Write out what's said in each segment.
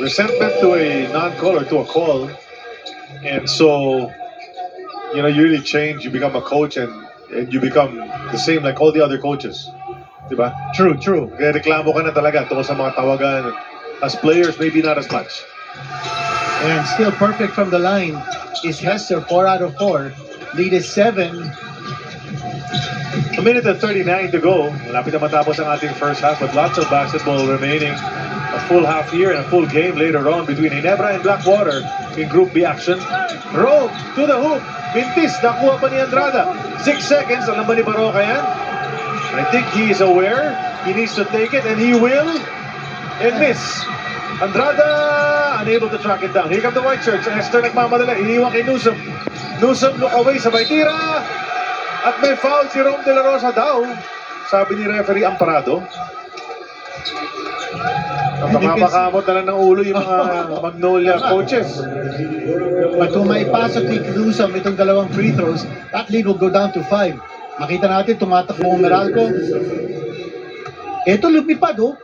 resentment to a non-call or to a call. And so, you really change. You become a coach and you become the same like all the other coaches. Diba? True, true. Kaya reklamo ka na talaga tungkol sa mga tawagan. As players, maybe not as much. And still perfect from the line is Hester, 4 out of 4. Lead is 7. A minute and 39 to go. Malapit na matapos ang ating first half, but lots of basketball remaining. A full half here and a full game later on between Ginebra and Blackwater in Group B action. Rowe to the hoop. Mintis, nakuha pa ni Andrada. 6 seconds. Alam ba ni Baroka yan? I think he is aware. He needs to take it and he will. And miss. Andrada unable to track it down. Here come the white shirts. Esther nagmamadala. Iniwan kay Newsom. Newsom look away. Sabay tira. At may foul si Rome De La Rosa daw. Sabi ni referee Amparado. Napakamot na lang ng ulo yung mga Magnolia coaches. But kung maipasok ni Newsom itong dalawang free throws, that lead will go down to 5. Makita natin, tumatakbo ang Meralco. Ito lumipad, oh.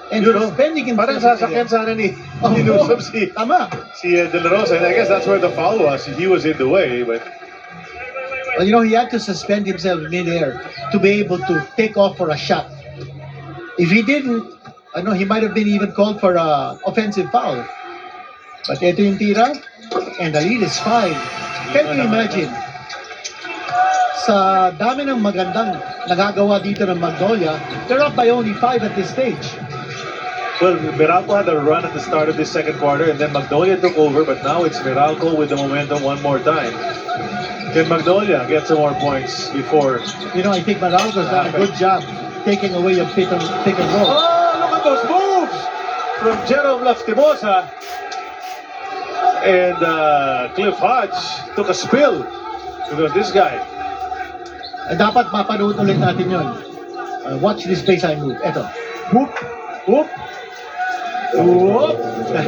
And spending in parang sasakyan sana ni Newsom si tama. De La Rosa. And I guess that's where the foul was. He was in the way, but well, he had to suspend himself mid-air to be able to take off for a shot. If he didn't, he might have been even called for a offensive foul. But ito yung tira, and the lead is 5. Can you imagine? Sa dami ng magandang nagagawa dito ng Magnolia, they're up by only 5 at this stage. well, Meralco had a run at the start of this second quarter, and then Magnolia took over, but now it's Meralco with the momentum one more time. Can Magnolia get some more points before? I think Meralco's done a good job taking away yung pick and roll. Oh, look at those moves from Jerome Lastimosa. And Cliff Hodge took a spill because this guy. Dapat mapanood ulit natin yun. Watch this baseline move. Eto. Whoop! Whoop! Whoop!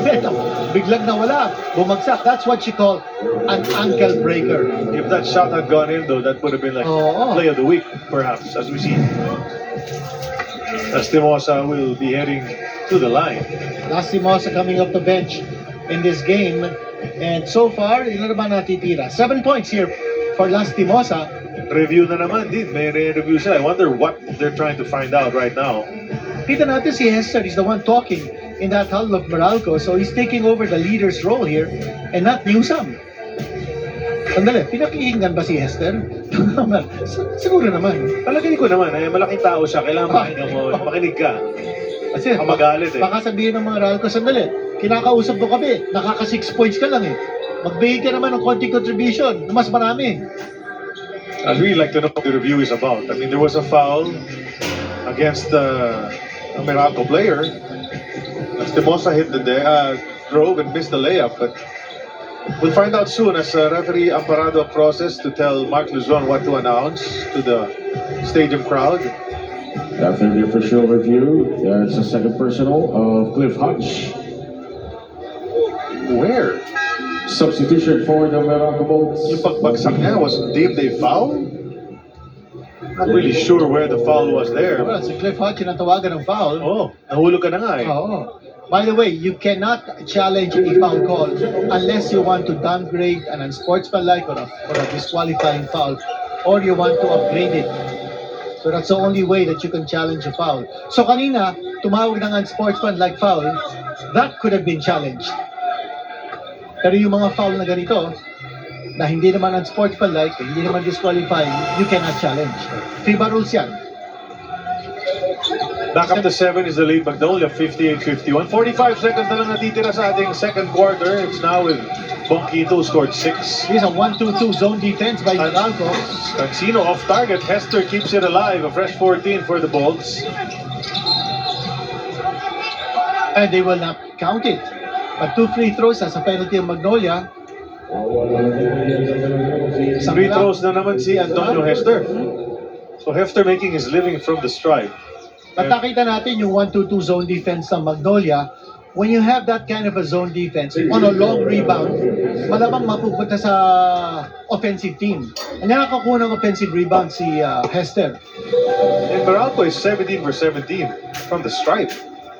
Eto. Biglang nawala. Bumagsak. That's what you call an ankle breaker. If that shot had gone in, though, that would have been like play of the week, perhaps, as we see. Lastimosa will be heading to the line. Lastimosa coming off the bench in this game. And so far, ilan naman natitira? 7 points here for Lastimosa. Review na naman din. May review siya. I wonder what they're trying to find out right now. Kita natin si Hester is the one talking in that huddle of Meralco. So he's taking over the leader's role here and not Newsom. Sandali, pinakinggan ba si Hester? Siguro naman. Palagay ko naman, malaking tao siya. Kailangan pakinggan mo, makinig ka. Kasi magalit eh. Baka sabihin ng mga Meralco, sandali, kinakausap ko kami, nakaka 6 points ka lang eh. Magbigay ka naman ng konting contribution, na mas marami. I'd really like to know what the review is about. I mean, there was a foul against a Meralco player. Lastimosa hit the drove and missed the layup, but we'll find out soon as referee Amparado crosses to tell Mark Luzon what to announce to the stadium crowd. After the official review, it's a second personal of Cliff Hodge. Where? Substitution for the Meralco Bolts. Yung pagbagsak niya was deemed a foul? Not really sure where the foul was there. Well, si Cliff Hodge natawagan ng foul. Oh, nahulog ka na nga eh. Oo. By the way, you cannot challenge a foul call unless you want to downgrade an unsportsmanlike or a disqualifying foul, or you want to upgrade it. So that's the only way that you can challenge a foul. So kanina, tumawag ng unsportsmanlike foul, that could have been challenged. Pero yung mga foul na ganito, na hindi naman unsportsmanlike, hindi naman disqualifying, you cannot challenge. FIBA rules yan. Back up to 7 is the lead. Magnolia 58-51. 45 seconds na lang natitira sa ating second quarter. It's now with Bonquito scored 6. Here's a 1-2-2 zone defense by Meralco. Cancino off target. Hester keeps it alive. A fresh 14 for the Bolts. And they will not count it. But 2 free throws as a penalty of Magnolia. Free throws na naman si Antonio Hester. So Hester making his living from the stripe. At nakita natin yung 1-2-2 zone defense ng Magnolia. When you have that kind of a zone defense on a long rebound, malamang mapupunta sa offensive team. Ang nakakakuha ng offensive rebound si Hester. And Meralco is 17 for 17 from the stripe.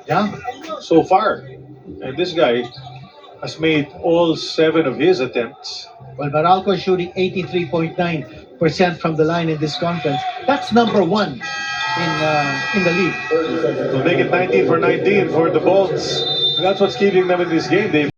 Yeah. So far. And this guy has made all 7 of his attempts. Well, Baralco is shooting 83.9% from the line in this conference. That's number 1 in the league. To make it 19 for 19 for the Bolts. That's what's keeping them in this game. They